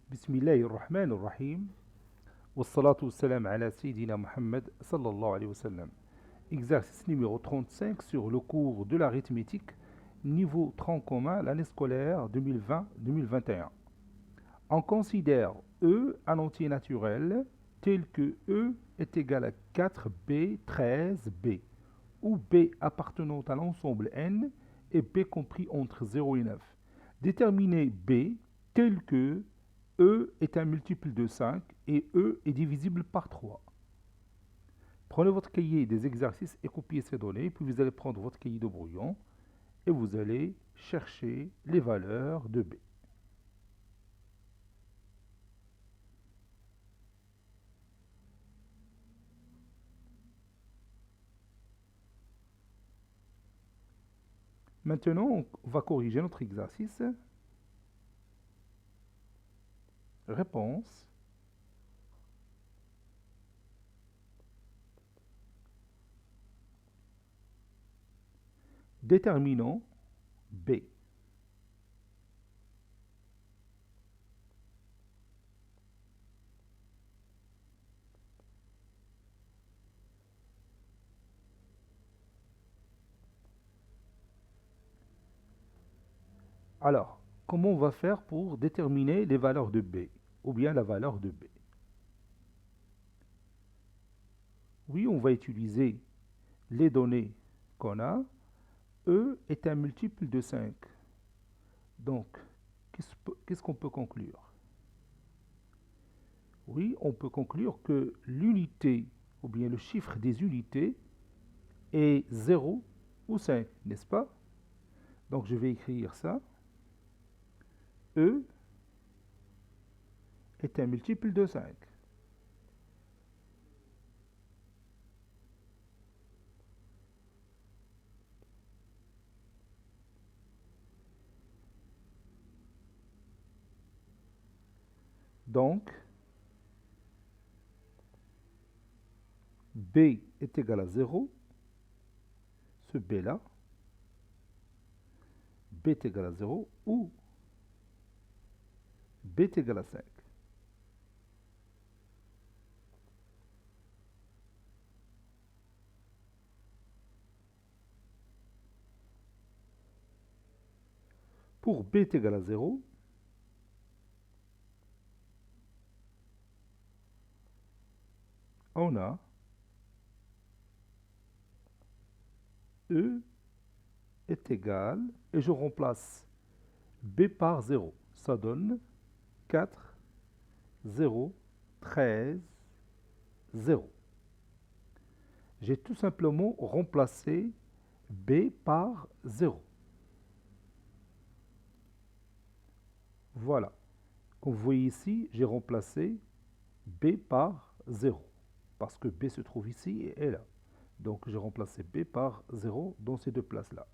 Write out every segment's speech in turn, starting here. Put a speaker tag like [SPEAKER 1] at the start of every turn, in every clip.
[SPEAKER 1] Bismillahir Rahmanir Rahim. Wassalatu wassalam ala Sayyidina Muhammad sallallahu alayhi wa sallam. Exercice numéro 35 sur le cours de l'arithmétique, niveau tronc commun, l'année scolaire 2020-2021. On considère E un entier naturel tel que E est égal à 4B, 13B, où B appartenant à l'ensemble N et B compris entre 0 et 9. Déterminez B tel que E est un multiple de 5 et E est divisible par 3. Prenez votre cahier des exercices et copiez ces données, puis vous allez prendre votre cahier de brouillon et vous allez chercher les valeurs de B. Maintenant, on va corriger notre exercice. Réponse. Déterminant B. Alors, comment on va faire pour déterminer les valeurs de B, ou bien la valeur de B? Oui, on va utiliser les données qu'on a. E est un multiple de 5. Donc, qu'est-ce qu'on peut conclure? Oui, on peut conclure que l'unité, ou bien le chiffre des unités, est 0 ou 5, n'est-ce pas? Donc, je vais écrire ça. E est un multiple de 5. Donc, B est égal à 0, ce B-là, B est égal à 0, ou B est égal à 5. Pour B est égal à 0, on a E est égal, et je remplace B par 0. Ça donne 4, 0, 13, 0. J'ai tout simplement remplacé B par 0. Voilà. Comme vous voyez ici, j'ai remplacé B par 0. Parce que B se trouve ici et là. Donc j'ai remplacé B par 0 dans ces deux places-là.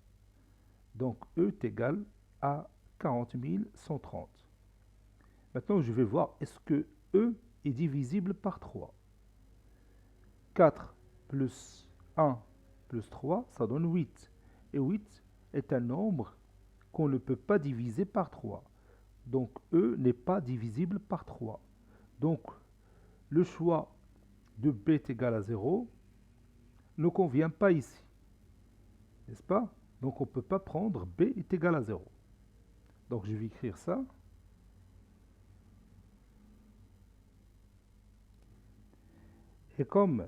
[SPEAKER 1] Donc E est égal à 40 130. Maintenant, je vais voir est-ce que E est divisible par 3. 4 plus 1 plus 3, ça donne 8. Et 8 est un nombre qu'on ne peut pas diviser par 3. Donc E n'est pas divisible par 3. Donc le choix de B est égal à 0 ne convient pas ici. N'est-ce pas? Donc on ne peut pas prendre B est égal à 0. Donc je vais écrire ça. Et comme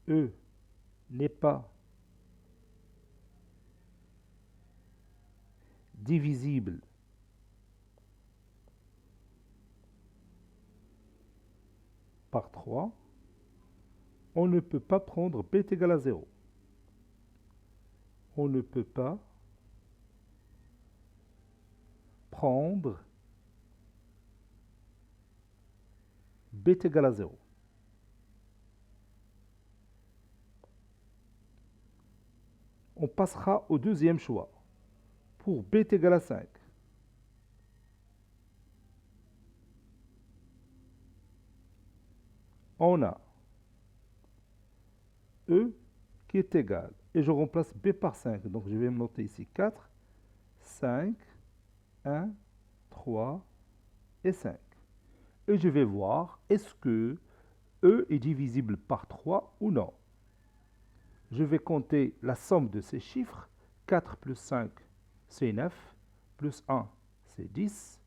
[SPEAKER 1] E n'est pas divisible par 3, on ne peut pas prendre B est égal à 0. On ne peut pas prendre B est égal à 0. On passera au deuxième choix. Pour B est égal à 5. On a E qui est égal. Et je remplace B par 5. Donc je vais me noter ici 4, 5, 1, 3 et 5. Et je vais voir est-ce que E est divisible par 3 ou non. Je vais compter la somme de ces chiffres. 4 plus 5, c'est 9, plus 1, c'est 10,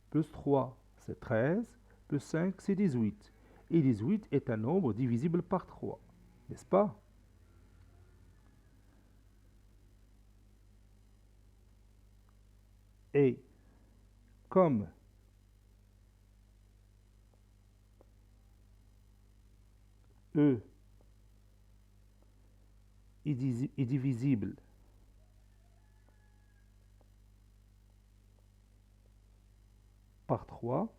[SPEAKER 1] plus 3, c'est 13, plus 5, c'est 18. Et 18 est un nombre divisible par 3, n'est-ce pas? Et comme E est divisible par 3,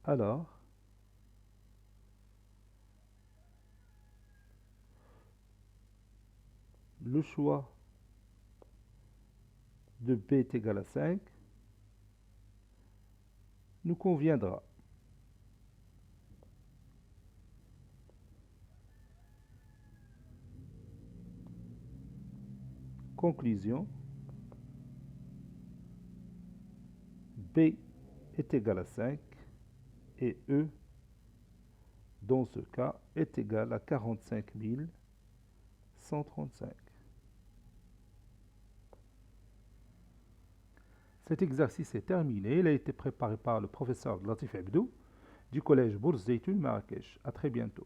[SPEAKER 1] alors le choix de B est égal à 5 nous conviendra. Conclusion, B est égal à 5 et E, dans ce cas, est égal à 45 135. Cet exercice est terminé. Il a été préparé par le professeur Latif Abdou du collège Bourse Zeytoun Marrakech. À très bientôt.